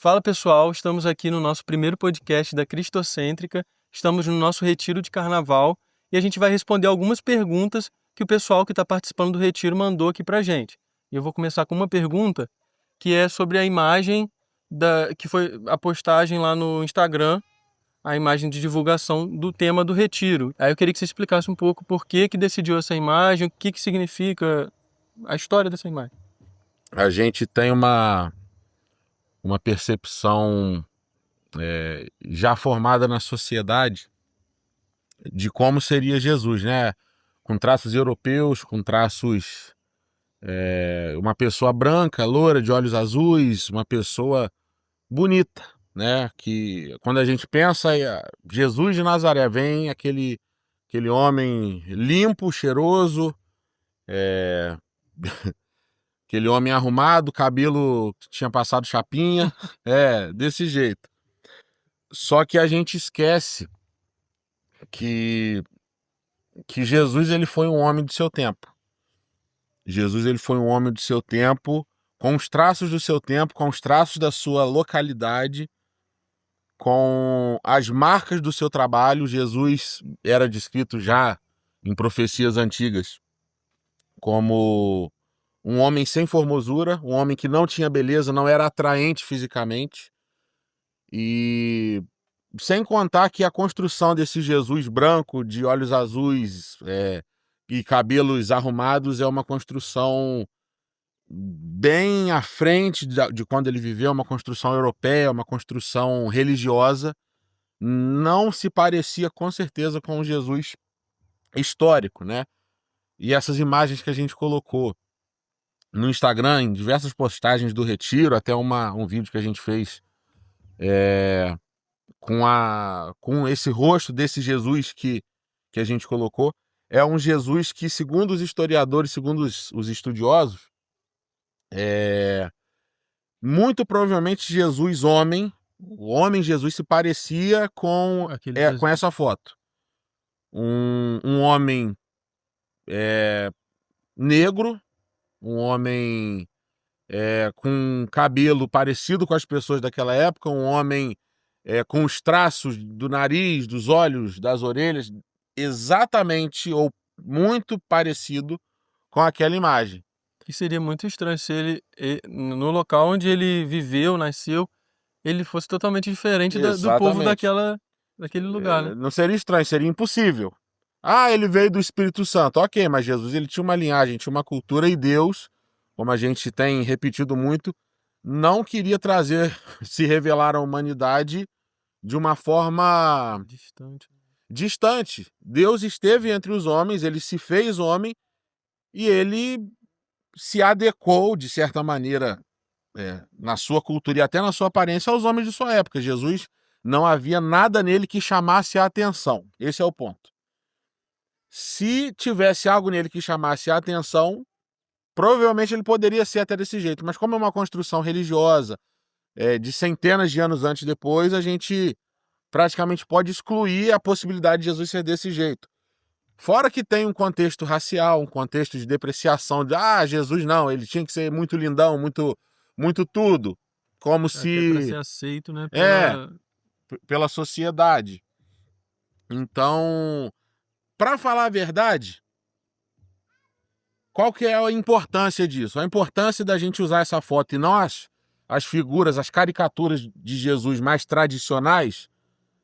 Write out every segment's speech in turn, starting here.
Fala pessoal, estamos aqui no nosso primeiro podcast da Cristocêntrica, estamos no nosso retiro de carnaval e a gente vai responder algumas perguntas que o pessoal que está participando do retiro mandou aqui pra gente. E eu vou começar com uma pergunta que é sobre a imagem que foi a postagem lá no Instagram, a imagem de divulgação do tema do retiro. Aí eu queria que você explicasse um pouco por que decidiu essa imagem, o que significa a história dessa imagem. A gente tem uma percepção já formada na sociedade de como seria Jesus, né? Com traços europeus, com traços... uma pessoa branca, loura, de olhos azuis, uma pessoa bonita, né? Que quando a gente pensa em Jesus de Nazaré, vem aquele homem limpo, cheiroso, aquele homem arrumado, cabelo que tinha passado chapinha, desse jeito. Só que a gente esquece que Jesus ele foi um homem do seu tempo. Jesus ele foi um homem do seu tempo, com os traços do seu tempo, com os traços da sua localidade, com as marcas do seu trabalho. Jesus era descrito já em profecias antigas como um homem sem formosura, um homem que não tinha beleza, não era atraente fisicamente. E sem contar que a construção desse Jesus branco, de olhos azuis e cabelos arrumados, é uma construção bem à frente de quando ele viveu, uma construção europeia, uma construção religiosa. Não se parecia com certeza com o Jesus histórico, né? E essas imagens que a gente colocou no Instagram, em diversas postagens do retiro, até um vídeo que a gente fez com esse rosto desse Jesus que a gente colocou, é um Jesus que, segundo os historiadores, segundo os estudiosos, muito provavelmente Jesus homem, o homem Jesus se parecia com essa foto. Um homem negro, um homem com cabelo parecido com as pessoas daquela época, um homem com os traços do nariz, dos olhos, das orelhas, exatamente ou muito parecido com aquela imagem. E seria muito estranho se no local onde ele viveu, nasceu, ele fosse totalmente diferente do povo Exatamente. daquele lugar, né? Não seria estranho, seria impossível. Ah, ele veio do Espírito Santo. Ok, mas Jesus ele tinha uma linhagem, tinha uma cultura, e Deus, como a gente tem repetido muito, não queria trazer, se revelar à humanidade de uma forma Distante. distante. Deus esteve entre os homens, ele se fez homem e ele se adequou, de certa maneira, na sua cultura e até na sua aparência, aos homens de sua época. Jesus, não havia nada nele que chamasse a atenção. Esse é o ponto. Se tivesse algo nele que chamasse a atenção, provavelmente ele poderia ser até desse jeito. Mas como é uma construção religiosa de centenas de anos antes e depois, a gente praticamente pode excluir a possibilidade de Jesus ser desse jeito. Fora que tem um contexto racial, um contexto de depreciação, de Jesus não, ele tinha que ser muito lindão, muito, muito tudo. Como Até para ser se... aceito, né? pela sociedade. Então, para falar a verdade, qual que é a importância disso? A importância da gente usar essa foto e não as figuras, as caricaturas de Jesus mais tradicionais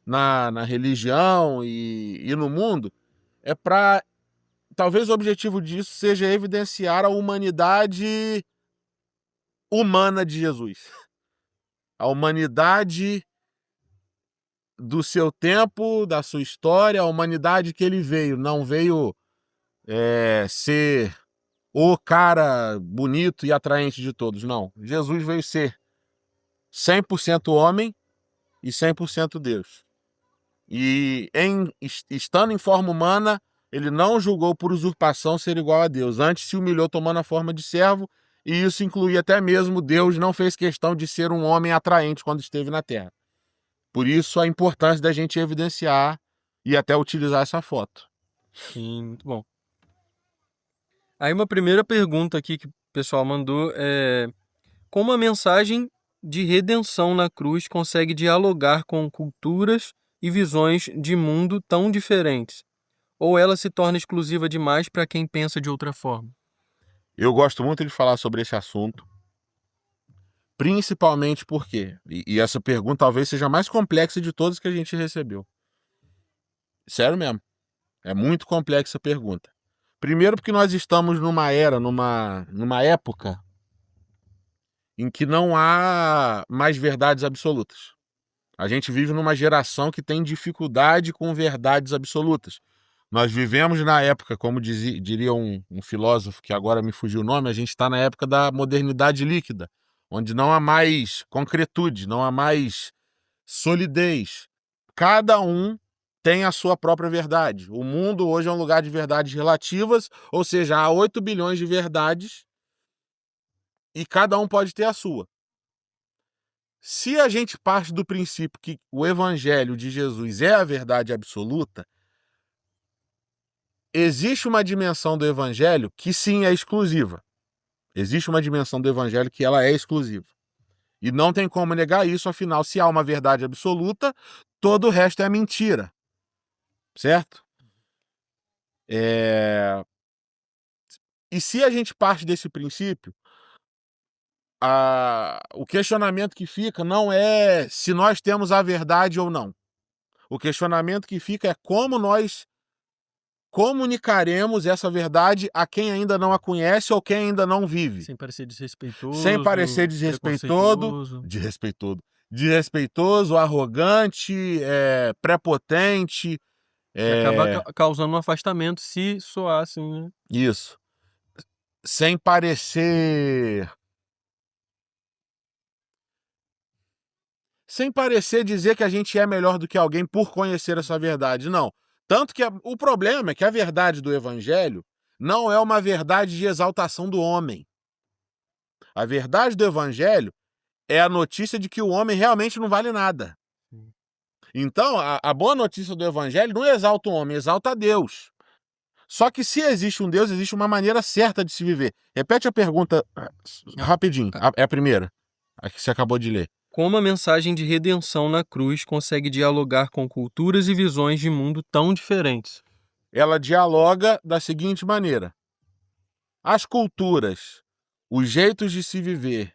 na religião e no mundo, é para... Talvez o objetivo disso seja evidenciar a humanidade humana de Jesus. A humanidade do seu tempo, da sua história, a humanidade que ele veio. Não veio ser o cara bonito e atraente de todos, não. Jesus veio ser 100% homem e 100% Deus. E estando em forma humana, ele não julgou por usurpação ser igual a Deus. Antes se humilhou tomando a forma de servo, e isso incluía até mesmo Deus não fez questão de ser um homem atraente quando esteve na Terra. Por isso a importância da gente evidenciar e até utilizar essa foto. Sim, muito bom. Aí uma primeira pergunta aqui que o pessoal mandou é: como a mensagem de redenção na cruz consegue dialogar com culturas e visões de mundo tão diferentes? Ou ela se torna exclusiva demais para quem pensa de outra forma? Eu gosto muito de falar sobre esse assunto, principalmente porque, e essa pergunta talvez seja a mais complexa de todas que a gente recebeu. Sério mesmo, é muito complexa a pergunta. Primeiro porque nós estamos numa era, numa época em que não há mais verdades absolutas. A gente vive numa geração que tem dificuldade com verdades absolutas. Nós vivemos na época, como diria um filósofo que agora me fugiu o nome, a gente está na época da modernidade líquida, onde não há mais concretude, não há mais solidez. Cada um tem a sua própria verdade. O mundo hoje é um lugar de verdades relativas, ou seja, há 8 bilhões de verdades e cada um pode ter a sua. Se a gente parte do princípio que o evangelho de Jesus é a verdade absoluta, existe uma dimensão do evangelho que sim é exclusiva. Existe uma dimensão do evangelho que ela é exclusiva. E não tem como negar isso, afinal, se há uma verdade absoluta, todo o resto é mentira. Certo? E se a gente parte desse princípio, o questionamento que fica não é se nós temos a verdade ou não. O questionamento que fica é como nós comunicaremos essa verdade a quem ainda não a conhece ou quem ainda não vive. Sem parecer desrespeitoso. Sem parecer desrespeitoso, arrogante, prepotente. Que acaba causando um afastamento se soar assim, né? Isso. Sem parecer dizer que a gente é melhor do que alguém por conhecer essa verdade, não. Tanto que o problema é que a verdade do evangelho não é uma verdade de exaltação do homem. A verdade do evangelho é a notícia de que o homem realmente não vale nada. Então, a boa notícia do evangelho não exalta o homem, exalta a Deus. Só que se existe um Deus, existe uma maneira certa de se viver. Repete a pergunta rapidinho. É a primeira, a que você acabou de ler. Como a mensagem de redenção na cruz consegue dialogar com culturas e visões de mundo tão diferentes? Ela dialoga da seguinte maneira: as culturas, os jeitos de se viver,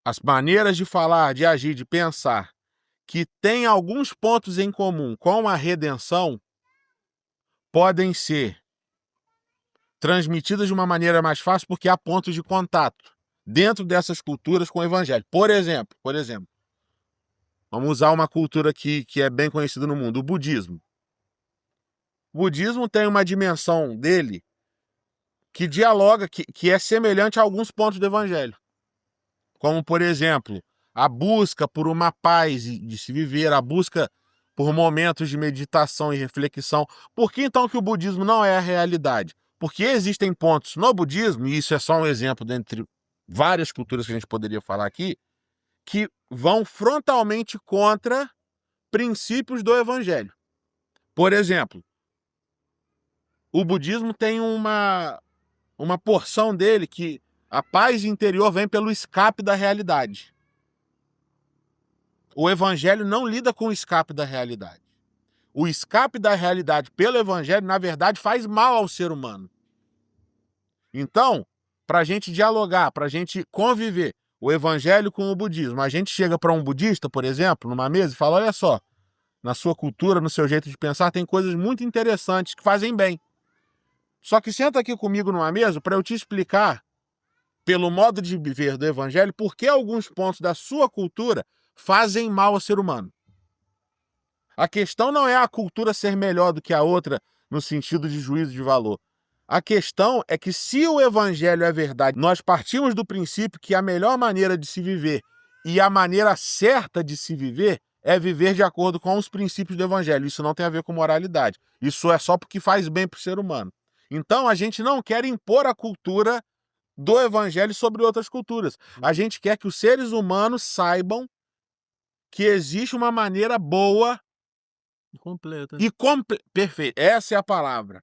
as maneiras de falar, de agir, de pensar, que têm alguns pontos em comum com a redenção, podem ser transmitidas de uma maneira mais fácil porque há pontos de contato dentro dessas culturas com o evangelho. Por exemplo, vamos usar uma cultura que é bem conhecida no mundo, o budismo. O budismo tem uma dimensão dele que dialoga, que é semelhante a alguns pontos do evangelho. Como, por exemplo, a busca por uma paz de se viver, a busca por momentos de meditação e reflexão. Por que então que o budismo não é a realidade? Porque existem pontos no budismo, e isso é só um exemplo dentre várias culturas que a gente poderia falar aqui, que vão frontalmente contra princípios do evangelho. Por exemplo, o budismo tem uma porção dele que a paz interior vem pelo escape da realidade. O evangelho não lida com o escape da realidade. O escape da realidade pelo evangelho, na verdade, faz mal ao ser humano. Então, para a gente dialogar, para a gente conviver o evangelho com o budismo, a gente chega para um budista, por exemplo, numa mesa e fala: olha só, na sua cultura, no seu jeito de pensar, tem coisas muito interessantes que fazem bem. Só que senta aqui comigo numa mesa para eu te explicar, pelo modo de viver do evangelho, por que alguns pontos da sua cultura fazem mal ao ser humano. A questão não é a cultura ser melhor do que a outra no sentido de juízo de valor. A questão é que se o evangelho é verdade, nós partimos do princípio que a melhor maneira de se viver e a maneira certa de se viver é viver de acordo com os princípios do evangelho. Isso não tem a ver com moralidade. Isso é só porque faz bem para o ser humano. Então a gente não quer impor a cultura do evangelho sobre outras culturas. A gente quer que os seres humanos saibam que existe uma maneira boa Completa. perfeito. Essa é a palavra.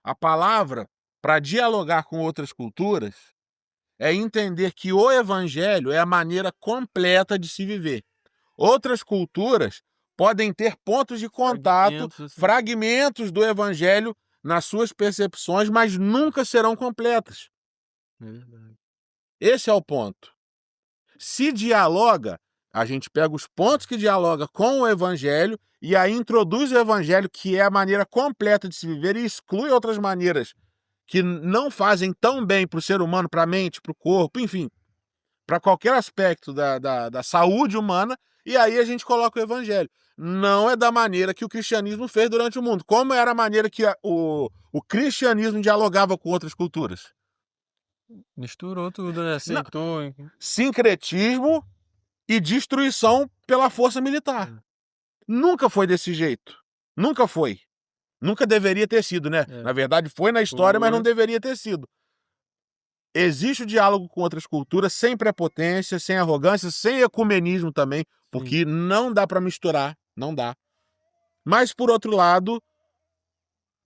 A palavra para dialogar com outras culturas é entender que o evangelho é a maneira completa de se viver. Outras culturas podem ter pontos de contato, fragmentos do evangelho nas suas percepções, mas nunca serão completas. Verdade. Esse é o ponto. Se dialoga, a gente pega os pontos que dialoga com o evangelho e aí introduz o evangelho, que é a maneira completa de se viver, e exclui outras maneiras que não fazem tão bem para o ser humano, para a mente, para o corpo, enfim, para qualquer aspecto da saúde humana, e aí a gente coloca o evangelho. Não é da maneira que o cristianismo fez durante o mundo. Como era a maneira que o cristianismo dialogava com outras culturas? Misturou tudo, né? Aceitou. Sincretismo e destruição pela força militar. Nunca foi desse jeito. Nunca foi. Nunca deveria ter sido, né? Na verdade, foi na história, mas não deveria ter sido. Existe o diálogo com outras culturas, sem prepotência, sem arrogância, sem ecumenismo também, porque não dá para misturar, não dá. Mas, por outro lado,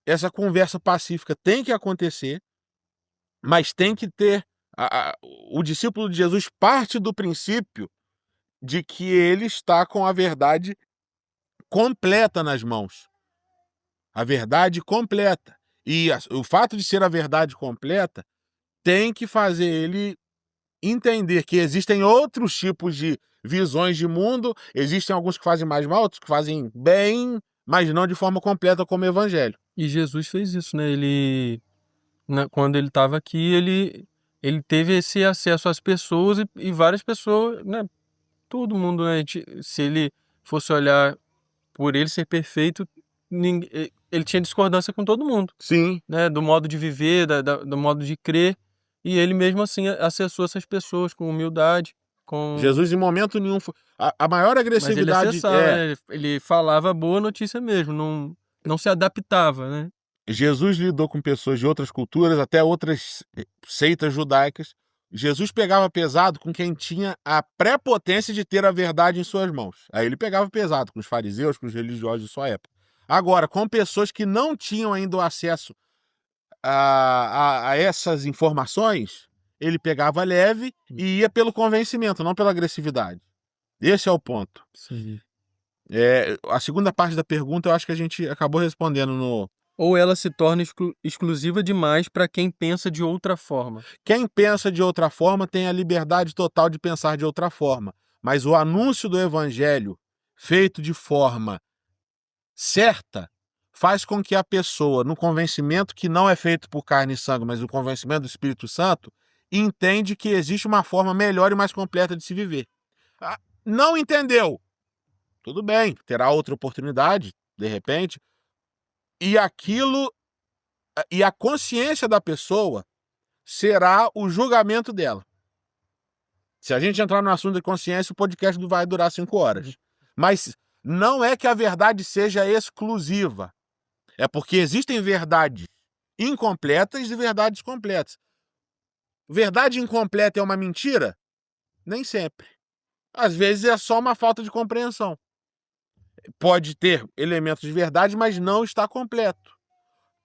essa conversa pacífica tem que acontecer, mas tem que ter... o discípulo de Jesus parte do princípio de que ele está com a verdade completa nas mãos. A verdade completa. E o fato de ser a verdade completa tem que fazer ele entender que existem outros tipos de visões de mundo, existem alguns que fazem mais mal, outros que fazem bem, mas não de forma completa como o evangelho. E Jesus fez isso, né? Quando ele estava aqui, ele teve esse acesso às pessoas e várias pessoas, né? Todo mundo, né? Se ele fosse olhar por ele ser perfeito, ele tinha discordância com todo mundo. Sim. Né? Do modo de viver, do modo de crer. E ele mesmo assim acessou essas pessoas com humildade. Jesus em momento nenhum... A maior agressividade... Mas ele acessava, né? Ele falava a boa notícia mesmo, não se adaptava, né? Jesus lidou com pessoas de outras culturas, até outras seitas judaicas. Jesus pegava pesado com quem tinha a prepotência de ter a verdade em suas mãos. Aí ele pegava pesado com os fariseus, com os religiosos de sua época. Agora, com pessoas que não tinham ainda o acesso a essas informações, ele pegava leve e ia pelo convencimento, não pela agressividade. Esse é o ponto. Sim. A segunda parte da pergunta eu acho que a gente acabou respondendo no... Ou ela se torna exclusiva demais para quem pensa de outra forma. Quem pensa de outra forma tem a liberdade total de pensar de outra forma. Mas o anúncio do evangelho, feito de forma certa, faz com que a pessoa, no convencimento que não é feito por carne e sangue, mas no convencimento do Espírito Santo, entende que existe uma forma melhor e mais completa de se viver. Não entendeu? Tudo bem, terá outra oportunidade, de repente. E a consciência da pessoa será o julgamento dela. Se a gente entrar no assunto de consciência, o podcast vai durar 5 horas. Mas não é que a verdade seja exclusiva. É porque existem verdades incompletas e verdades completas. Verdade incompleta é uma mentira? Nem sempre. Às vezes é só uma falta de compreensão. Pode ter elementos de verdade, mas não está completo.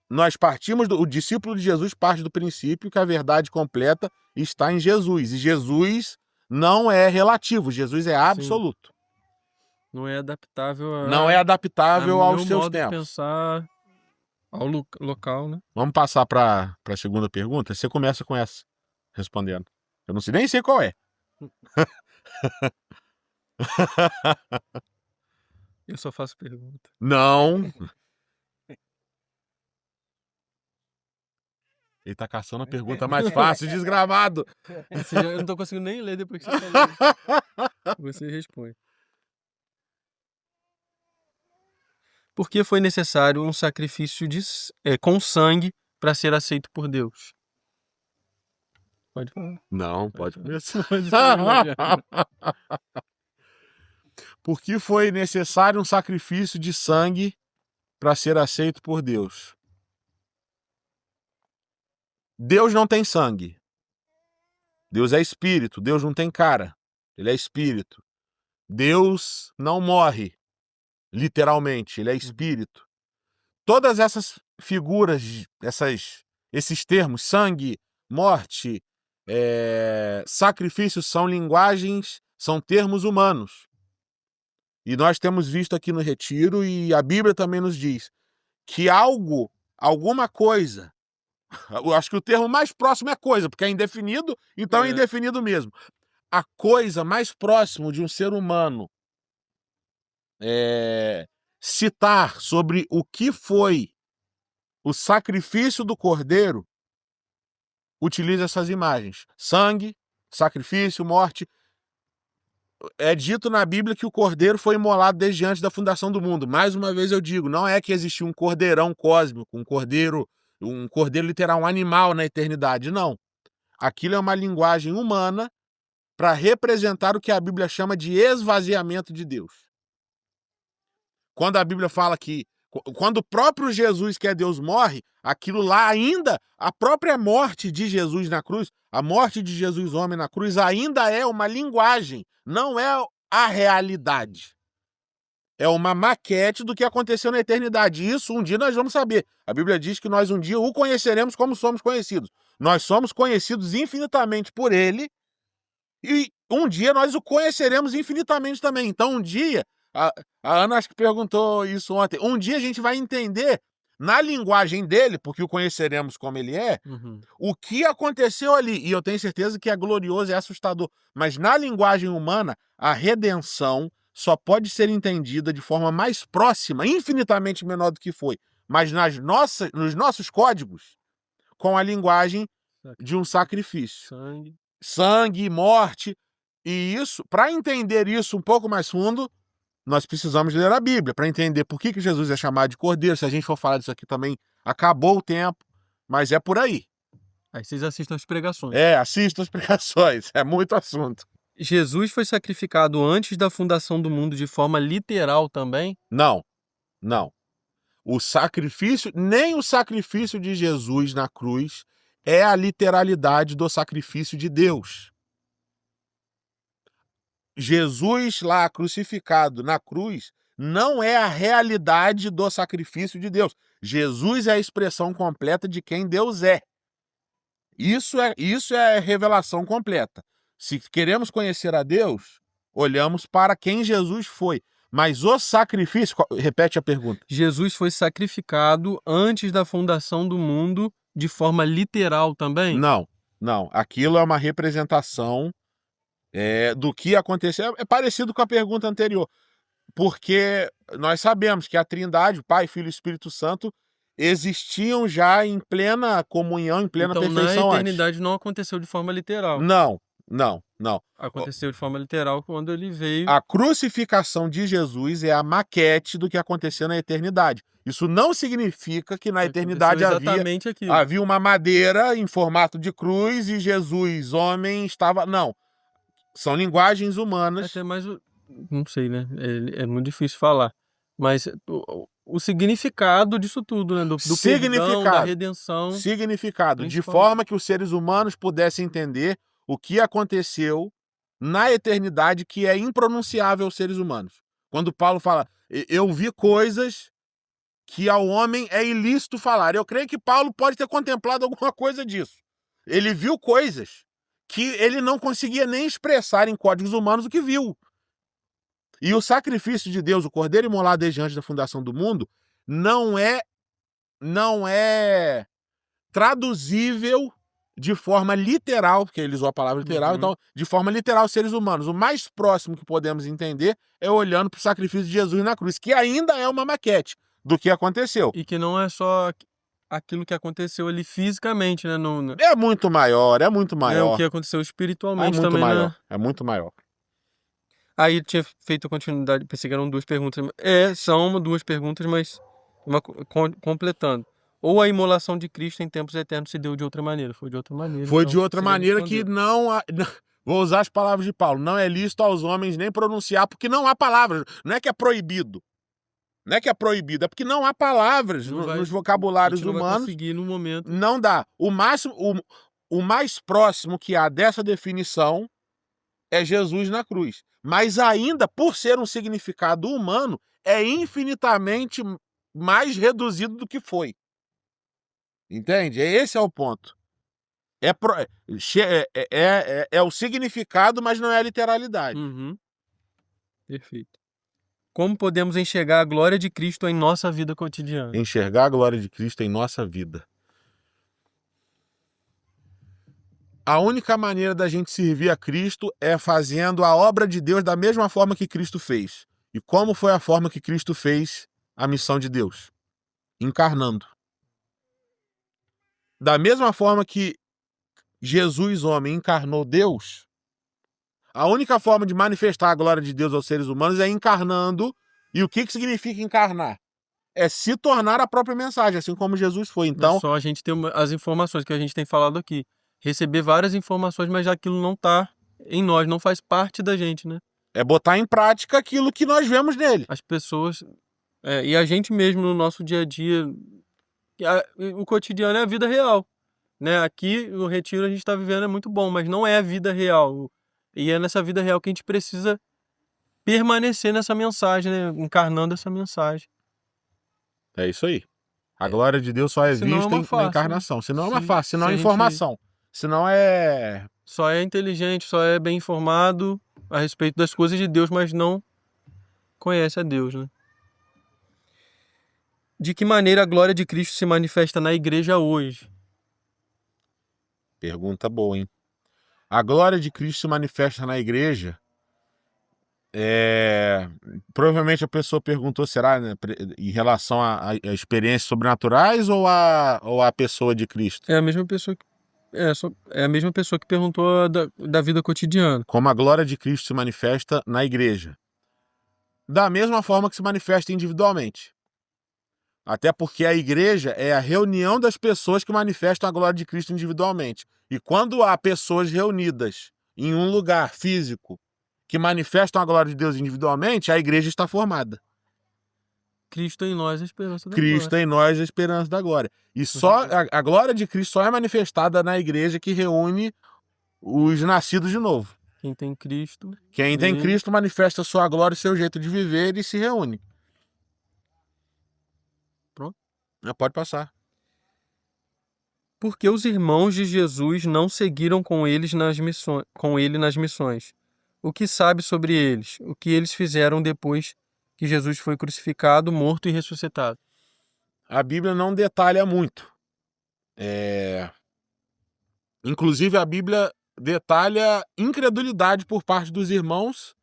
Nós partimos o discípulo de Jesus parte do princípio que a verdade completa está em Jesus. E Jesus não é relativo, Jesus é absoluto. Sim. Não é adaptável não é adaptável aos seus modo tempos. De pensar ao local, né? Vamos passar para a segunda pergunta? Você começa com essa, respondendo. Eu não sei, nem sei qual é. Eu só faço pergunta. Não. Ele tá caçando a pergunta mais fácil, desgramado. Eu não tô conseguindo nem ler depois que você falou. Você responde. Por que foi necessário um sacrifício com sangue para ser aceito por Deus? Pode falar. Não, pode começar. Falar. Por que foi necessário um sacrifício de sangue para ser aceito por Deus? Deus não tem sangue. Deus é espírito. Deus não tem cara. Ele é espírito. Deus não morre, literalmente. Ele é espírito. Todas essas figuras, esses termos, sangue, morte, sacrifícios são linguagens, são termos humanos. E nós temos visto aqui no retiro, e a Bíblia também nos diz, que alguma coisa, eu acho que o termo mais próximo é coisa, porque é indefinido, então é indefinido mesmo. A coisa mais próximo de um ser humano citar sobre o que foi o sacrifício do cordeiro, utiliza essas imagens. Sangue, sacrifício, morte. É dito na Bíblia que o cordeiro foi imolado desde antes da fundação do mundo. Mais uma vez eu digo, não é que existia um cordeirão cósmico, um cordeiro literal, um animal na eternidade, não. Aquilo é uma linguagem humana para representar o que a Bíblia chama de esvaziamento de Deus. Quando a Bíblia fala que quando o próprio Jesus, que é Deus, morre, aquilo lá ainda, a própria morte de Jesus na cruz, a morte de Jesus homem na cruz, ainda é uma linguagem, não é a realidade. É uma maquete do que aconteceu na eternidade. Isso um dia nós vamos saber. A Bíblia diz que nós um dia o conheceremos como somos conhecidos. Nós somos conhecidos infinitamente por ele, e um dia nós o conheceremos infinitamente também. Então um dia, a Ana acho que perguntou isso ontem, um dia a gente vai entender na linguagem dele, porque o conheceremos como ele é, o que aconteceu ali. E eu tenho certeza que é glorioso e é assustador. Mas na linguagem humana, a redenção só pode ser entendida de forma mais próxima, infinitamente menor do que foi, mas nos nossos códigos, com a linguagem de um sacrifício. Sangue, morte. E isso, para entender isso um pouco mais fundo, nós precisamos ler a Bíblia, para entender por que Jesus é chamado de cordeiro. Se a gente for falar disso aqui também, acabou o tempo, mas é por aí. Aí vocês assistam as pregações. Assistam as pregações, é muito assunto. Jesus foi sacrificado antes da fundação do mundo de forma literal também? Não. O sacrifício, nem o sacrifício de Jesus na cruz é a literalidade do sacrifício de Deus. Jesus lá crucificado na cruz não é a realidade do sacrifício de Deus. Jesus é a expressão completa de quem Deus é. Isso é revelação completa. Se queremos conhecer a Deus, olhamos para quem Jesus foi. Mas o sacrifício... Repete a pergunta. Jesus foi sacrificado antes da fundação do mundo de forma literal também? Não. Aquilo é uma representação do que aconteceu. É parecido com a pergunta anterior. Porque nós sabemos que a Trindade, Pai, Filho e Espírito Santo, existiam já em plena comunhão, em plena perfeição antes. Então, na eternidade não aconteceu de forma literal. Não. Aconteceu de forma literal quando ele veio. A crucificação de Jesus é a maquete do que aconteceu na eternidade. Isso não significa que na eternidade havia uma madeira em formato de cruz e Jesus, homem, estava... Não. São linguagens humanas. Até mais... Não sei, né? É muito difícil falar. Mas o significado disso tudo, né? Do perdão, da redenção. Significado. De forma que os seres humanos pudessem entender o que aconteceu na eternidade, que é impronunciável aos seres humanos. Quando Paulo fala, eu vi coisas que ao homem é ilícito falar. Eu creio que Paulo pode ter contemplado alguma coisa disso. Ele viu coisas que ele não conseguia nem expressar em códigos humanos o que viu. E o sacrifício de Deus, o cordeiro imolado desde antes da fundação do mundo, não é traduzível de forma literal, porque ele usou a palavra literal, então, de forma literal, aos seres humanos. O mais próximo que podemos entender é olhando para o sacrifício de Jesus na cruz, que ainda é uma maquete do que aconteceu. E que não é só aquilo que aconteceu ali fisicamente, né? É muito maior. É o que aconteceu espiritualmente também, né? É muito maior. Aí eu tinha feito a continuidade, pensei que eram duas perguntas. São duas perguntas, mas completando. Ou a imolação de Cristo em tempos eternos se deu de outra maneira? Foi de outra maneira. Foi de outra maneira que não... Vou usar as palavras de Paulo. Não é lícito aos homens nem pronunciar, porque não há palavras. Não é que é proibido. É porque não há palavras nos vocabulários humanos. Vai conseguir no momento. Não dá. O mais próximo que há dessa definição é Jesus na cruz. Mas ainda, por ser um significado humano, é infinitamente mais reduzido do que foi. Entende? Esse é o ponto. É o significado, mas não é a literalidade. Uhum. Perfeito. Como podemos enxergar a glória de Cristo em nossa vida cotidiana? Enxergar a glória de Cristo em nossa vida. A única maneira da gente servir a Cristo é fazendo a obra de Deus da mesma forma que Cristo fez. E como foi a forma que Cristo fez a missão de Deus? Encarnando. Da mesma forma que Jesus, homem, encarnou Deus, a única forma de manifestar a glória de Deus aos seres humanos é encarnando. E o que significa encarnar? É se tornar a própria mensagem, assim como Jesus foi. Não é Então, só a gente ter as informações que a gente tem falado aqui. Receber várias informações, mas aquilo não está em nós, não faz parte da gente, né? é botar em prática aquilo que nós vemos nele. As pessoas... e a gente mesmo no nosso dia a dia... O cotidiano é a vida real, né? Aqui no Retiro a gente está vivendo é muito bom, mas não é a vida real. E é nessa vida real que a gente precisa permanecer nessa mensagem, né? Encarnando essa mensagem. É isso aí. A glória de Deus só é Senão é vista uma farsa, na encarnação. né? Senão é uma farsa, senão se é a gente informação. Senão é... só é inteligente, só é bem informado a respeito das coisas de Deus, mas não conhece a Deus, né? De que maneira a glória de Cristo se manifesta na igreja hoje? Pergunta boa, hein? A glória de Cristo se manifesta na igreja. Provavelmente a pessoa perguntou, será, né, em relação a experiências sobrenaturais ou a pessoa de Cristo? É a mesma pessoa que é a mesma pessoa que perguntou da vida cotidiana. Como a glória de Cristo se manifesta na igreja. Da mesma forma que se manifesta individualmente. Até porque a igreja é a reunião das pessoas que manifestam a glória de Cristo individualmente. E quando há pessoas reunidas em um lugar físico que manifestam a glória de Deus individualmente, a igreja está formada. Cristo em nós, a esperança da Cristo glória. em nós, a esperança da glória. E só a glória de Cristo só é manifestada na igreja que reúne os nascidos de novo. Quem tem Cristo... Quem tem Cristo manifesta sua glória e seu jeito de viver e se reúne. Pronto. Pode passar. Por que os irmãos de Jesus não seguiram com ele nas missões? O que sabe sobre eles? O que eles fizeram depois que Jesus foi crucificado, morto e ressuscitado? A Bíblia não detalha muito. Inclusive, a Bíblia detalha incredulidade por parte dos irmãos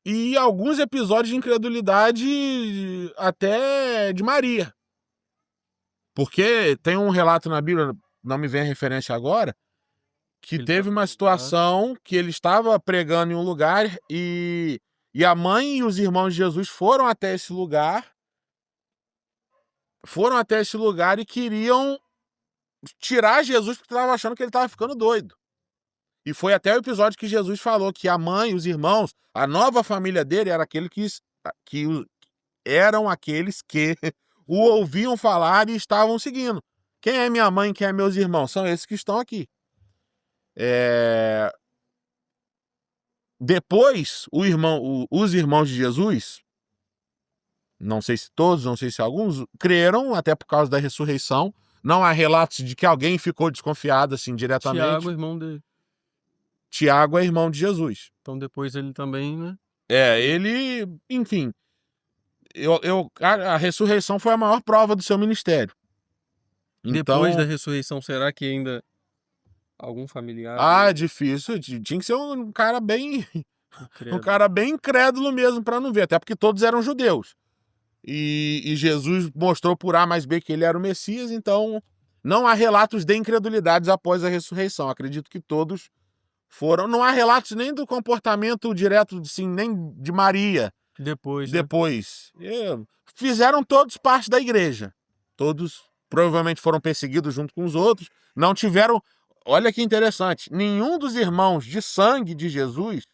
e alguns episódios de incredulidade até de Maria. Porque tem um relato na Bíblia, não me vem a referência agora, que teve uma situação que ele estava pregando em um lugar e a mãe e os irmãos de Jesus foram até esse lugar e queriam tirar Jesus porque estavam achando que ele estava ficando doido. E foi até o episódio que Jesus falou que a mãe, os irmãos, a nova família dele eram aqueles que o ouviam falar e estavam seguindo. Quem é minha mãe, quem é meus irmãos? São esses que estão aqui. Depois, os irmãos de Jesus, não sei se todos, não sei se alguns, creram até por causa da ressurreição. Não há relatos de que alguém ficou desconfiado assim diretamente. Tiago, irmão dele. Tiago é irmão de Jesus. Então depois ele também, né? Ele, enfim, a ressurreição foi a maior prova do seu ministério. Então, depois da ressurreição, será que ainda algum familiar? Difícil. Tinha que ser um cara bem... Incrédulo. Um cara bem incrédulo mesmo para não ver. Até porque todos eram judeus. E Jesus mostrou por A mais B que ele era o Messias. Então, não há relatos de incredulidades após a ressurreição. Acredito que todos foram... Não há relatos nem do comportamento direto, assim, nem de Maria. Depois. Fizeram todos parte da igreja. Todos provavelmente foram perseguidos junto com os outros. Não tiveram... Olha que interessante. Nenhum dos irmãos de sangue de Jesus,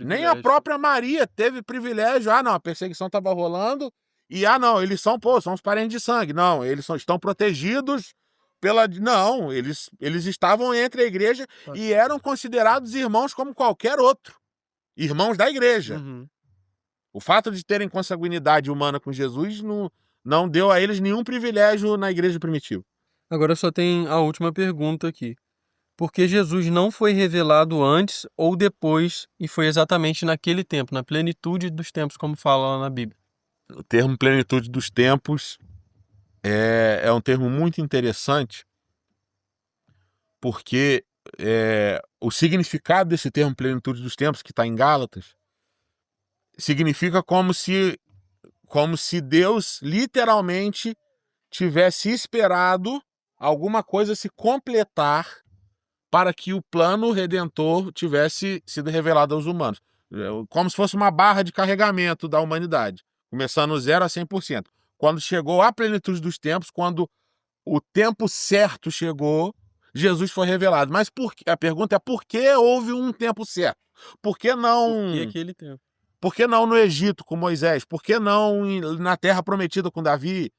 nem a própria Maria teve privilégio. Não, a perseguição estava rolando. E, não, eles são os parentes de sangue. Não, eles estão protegidos pela... Não, eles estavam entre a igreja e eram considerados irmãos como qualquer outro. Irmãos da igreja. Uhum. O fato de terem consanguinidade humana com Jesus não deu a eles nenhum privilégio na igreja primitiva. Agora só tem a última pergunta aqui. Por que Jesus não foi revelado antes ou depois e foi exatamente naquele tempo, na plenitude dos tempos, como fala lá na Bíblia? O termo plenitude dos tempos é um termo muito interessante, porque o significado desse termo plenitude dos tempos, que está em Gálatas, significa como se Deus literalmente tivesse esperado alguma coisa se completar para que o plano redentor tivesse sido revelado aos humanos. Como se fosse uma barra de carregamento da humanidade, começando 0 a 100%. Quando chegou à plenitude dos tempos, quando o tempo certo chegou, Jesus foi revelado. Mas a pergunta é por que houve um tempo certo? Por que não, Por que aquele tempo? por que não no Egito com Moisés? Por que não na Terra Prometida com Davi?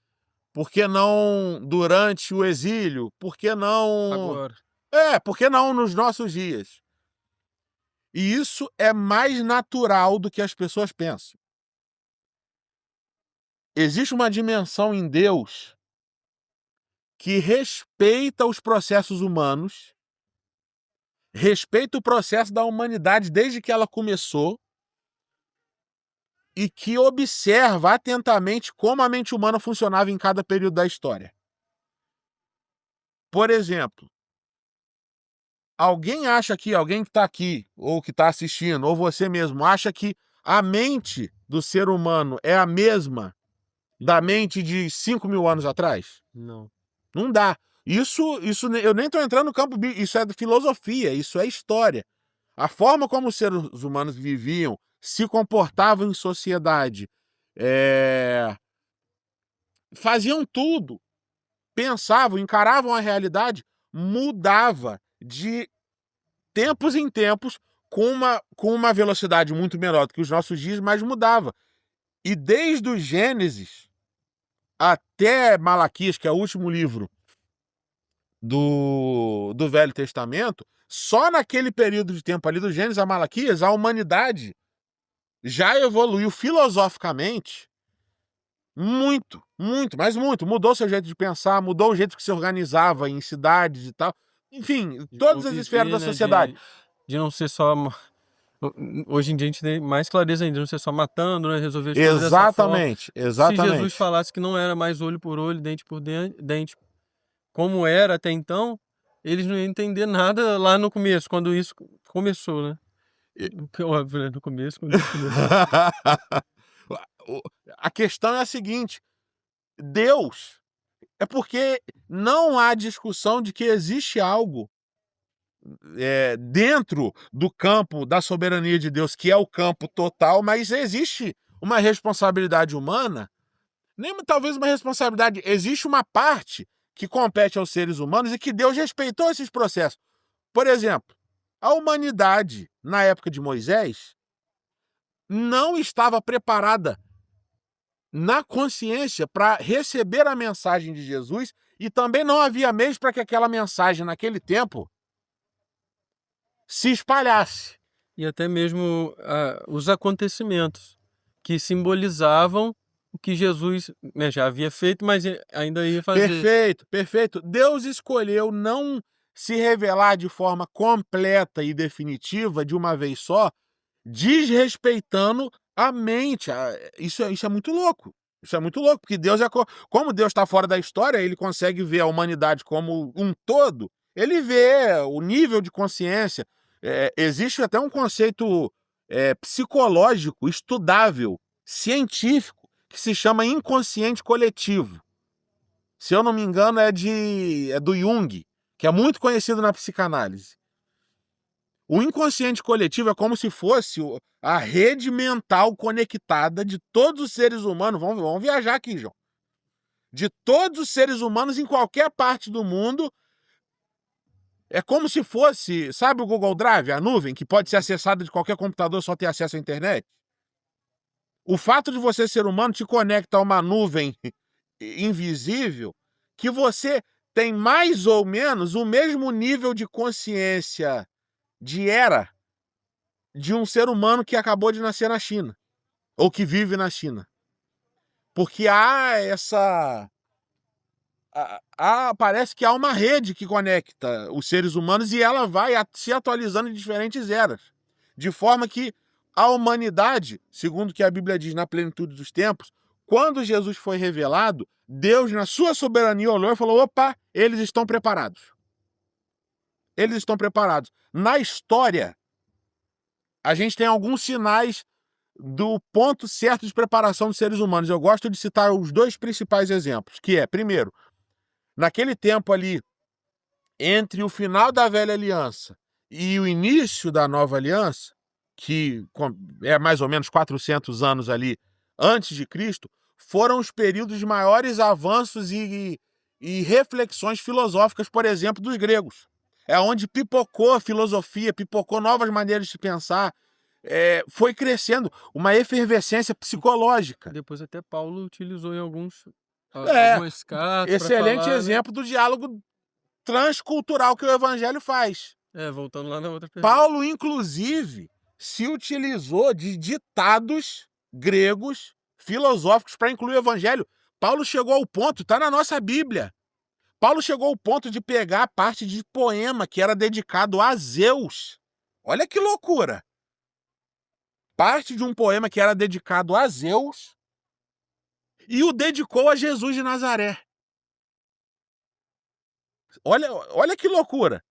Por que não durante o exílio? Por que não... Agora. Por que não nos nossos dias? E isso é mais natural do que as pessoas pensam. Existe uma dimensão em Deus que respeita os processos humanos, respeita o processo da humanidade desde que ela começou e que observa atentamente como a mente humana funcionava em cada período da história. Por exemplo, alguém que está aqui, ou que está assistindo, ou você mesmo, acha que a mente do ser humano é a mesma da mente de 5.000 anos atrás? Não. Não dá. Isso eu nem estou entrando no campo, isso é filosofia, isso é história. A forma como os seres humanos viviam, se comportavam em sociedade, faziam tudo, pensavam, encaravam a realidade, mudava de tempos em tempos, com uma velocidade muito menor do que os nossos dias, mas mudava. E desde o Gênesis até Malaquias, que é o último livro do Velho Testamento, só naquele período de tempo ali do Gênesis a Malaquias, a humanidade já evoluiu filosoficamente muito, muito, mas muito. Mudou seu jeito de pensar, mudou o jeito que se organizava em cidades e tal. Enfim, De todas as esferas conviver, da né? sociedade. De não ser só. Hoje em dia a gente tem mais clareza ainda, não ser só matando, né? Resolver as coisas dessa forma. Exatamente, Se Jesus exatamente. falasse que não era mais olho por olho, dente por dente, como era até então, eles não iam entender nada lá no começo, quando isso começou, né? Que é óbvio, né? No começo, quando isso começou. A questão é a seguinte: Deus, é porque não há discussão de que existe algo dentro do campo da soberania de Deus, que é o campo total, mas existe uma responsabilidade humana, nem talvez uma responsabilidade, existe uma parte que compete aos seres humanos e que Deus respeitou esses processos. Por exemplo, a humanidade, na época de Moisés, não estava preparada na consciência para receber a mensagem de Jesus e também não havia meios para que aquela mensagem, naquele tempo, se espalhasse. E até mesmo os acontecimentos que simbolizavam o que Jesus, né, já havia feito, mas ainda ia fazer. Perfeito, perfeito. Deus escolheu não se revelar de forma completa e definitiva de uma vez só, desrespeitando a mente. Isso é muito louco. Isso é muito louco, porque Deus como Deus está fora da história, ele consegue ver a humanidade como um todo, ele vê o nível de consciência. Existe até um conceito psicológico, estudável, científico, que se chama inconsciente coletivo. Se eu não me engano, é do Jung, que é muito conhecido na psicanálise. O inconsciente coletivo é como se fosse a rede mental conectada de todos os seres humanos. Vamos viajar aqui, João. De todos os seres humanos em qualquer parte do mundo. É como se fosse, sabe o Google Drive, a nuvem, que pode ser acessada de qualquer computador, só ter acesso à internet? O fato de você ser humano te conecta a uma nuvem invisível que você tem mais ou menos o mesmo nível de consciência de um ser humano que acabou de nascer na China, ou que vive na China. Porque há parece que há uma rede que conecta os seres humanos e ela vai se atualizando em diferentes eras. De forma que a humanidade, segundo o que a Bíblia diz na plenitude dos tempos, quando Jesus foi revelado, Deus, na sua soberania, olhou e falou: opa, eles estão preparados. Eles estão preparados. Na história, a gente tem alguns sinais do ponto certo de preparação dos seres humanos. Eu gosto de citar os dois principais exemplos, que é, primeiro, naquele tempo ali, entre o final da velha aliança e o início da nova aliança, que é mais ou menos 400 anos ali antes de Cristo, foram os períodos de maiores avanços e reflexões filosóficas, por exemplo, dos gregos. É onde pipocou a filosofia, pipocou novas maneiras de pensar, foi crescendo uma efervescência psicológica. Depois até Paulo utilizou em algumas cartas. Excelente exemplo do diálogo transcultural que o evangelho faz. Voltando lá na outra pergunta. Paulo, inclusive, se utilizou de ditados gregos filosóficos para incluir o evangelho. Paulo chegou ao ponto, está na nossa Bíblia, Paulo chegou ao ponto de pegar a parte de poema que era dedicado a Zeus. Olha que loucura! Parte de um poema que era dedicado a Zeus e o dedicou a Jesus de Nazaré. Olha que loucura!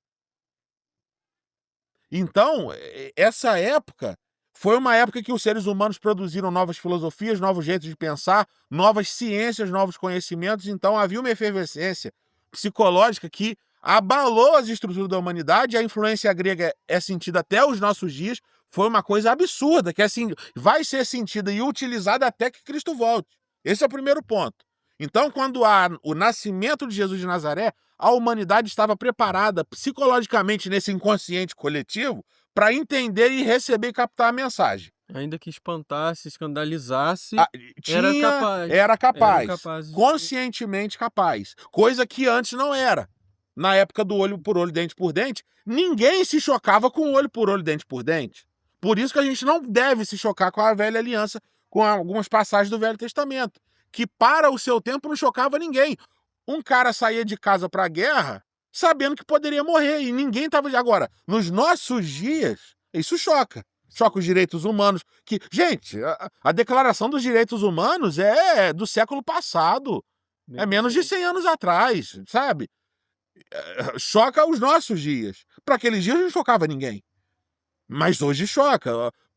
Então, essa época foi uma época que os seres humanos produziram novas filosofias, novos jeitos de pensar, novas ciências, novos conhecimentos. Então, havia uma efervescência psicológica que abalou as estruturas da humanidade. A influência grega é sentida até os nossos dias. Foi uma coisa absurda, que assim, vai ser sentida e utilizada até que Cristo volte. Esse é o primeiro ponto. Então, quando há o nascimento de Jesus de Nazaré, a humanidade estava preparada psicologicamente nesse inconsciente coletivo para entender e receber e captar a mensagem. Ainda que espantasse, escandalizasse, era capaz, conscientemente capaz, coisa que antes não era. Na época do olho por olho, dente por dente, ninguém se chocava com olho por olho, dente por dente. Por isso que a gente não deve se chocar com a velha aliança, com algumas passagens do Velho Testamento, que para o seu tempo não chocava ninguém. Um cara saía de casa para a guerra sabendo que poderia morrer e ninguém estava... Agora, nos nossos dias, isso choca. Choca os direitos humanos. Gente, a Declaração dos Direitos Humanos é do século passado. É menos de 100 anos atrás, sabe? Choca os nossos dias. Para aqueles dias não chocava ninguém. Mas hoje choca.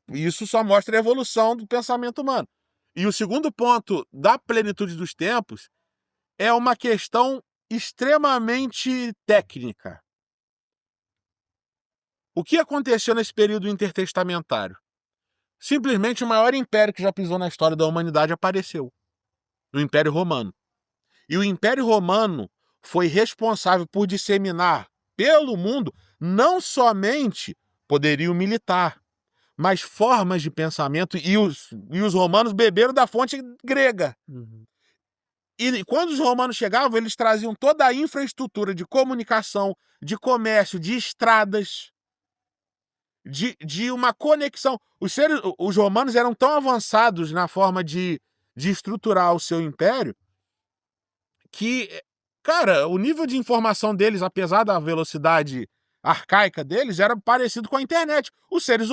Isso só mostra a evolução do pensamento humano. E o segundo ponto da plenitude dos tempos é uma questão extremamente técnica. O que aconteceu nesse período intertestamentário? Simplesmente o maior império que já pisou na história da humanidade apareceu. O Império Romano. E o Império Romano foi responsável por disseminar pelo mundo não somente poderio militar, mas formas de pensamento, e os romanos beberam da fonte grega. Uhum. E quando os romanos chegavam, eles traziam toda a infraestrutura de comunicação, de comércio, de estradas, de uma conexão. Os romanos eram tão avançados na forma de estruturar o seu império que, cara, o nível de informação deles, apesar da velocidade arcaica deles, era parecido com a internet. Os seres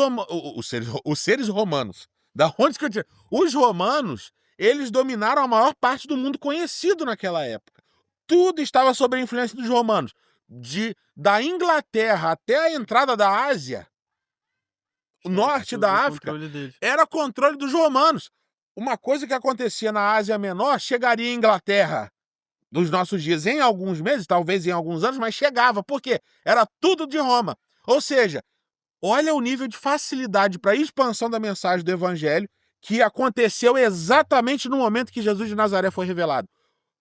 romanos. Da onde que eu tinha? Os romanos, eles dominaram a maior parte do mundo conhecido naquela época. Tudo estava sob a influência dos romanos. Da Inglaterra até a entrada da Ásia, o norte da África, era controle dos romanos. Uma coisa que acontecia na Ásia Menor chegaria à Inglaterra dos nossos dias em alguns meses, talvez em alguns anos, mas chegava. Por quê? Era tudo de Roma. Ou seja, olha o nível de facilidade para a expansão da mensagem do Evangelho que aconteceu exatamente no momento que Jesus de Nazaré foi revelado.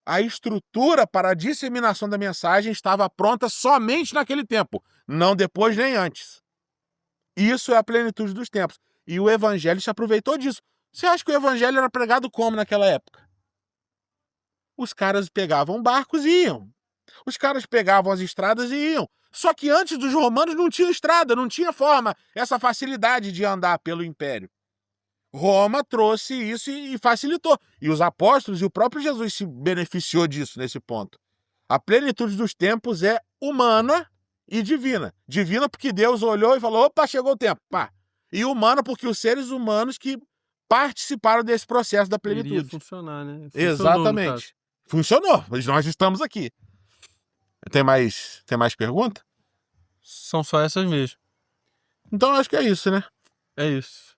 A estrutura para a disseminação da mensagem estava pronta somente naquele tempo, não depois nem antes. Isso é a plenitude dos tempos. E o Evangelho se aproveitou disso. Você acha que o Evangelho era pregado como naquela época? Os caras pegavam barcos e iam. Os caras pegavam as estradas e iam. Só que antes dos romanos não tinha estrada, não tinha forma, essa facilidade de andar pelo império. Roma trouxe isso e facilitou. E os apóstolos e o próprio Jesus se beneficiou disso nesse ponto. A plenitude dos tempos é humana e divina. Divina porque Deus olhou e falou, opa, chegou o tempo, pá. E humana porque os seres humanos que participaram desse processo da Iria plenitude. funcionar, né? Funcionou, no caso. Exatamente. Funcionou, mas nós estamos aqui. Tem mais pergunta? São só essas mesmo. Então eu acho que é isso, né? É isso.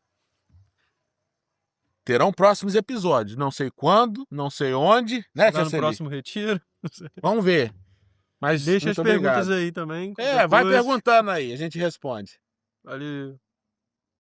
Terão próximos episódios. Não sei quando, não sei onde, né, Será Tia no Celi? próximo retiro? Não sei. Vamos ver. Mas Deixa as muito perguntas obrigado. aí também. É, vai depois. perguntando aí, a gente responde. Valeu.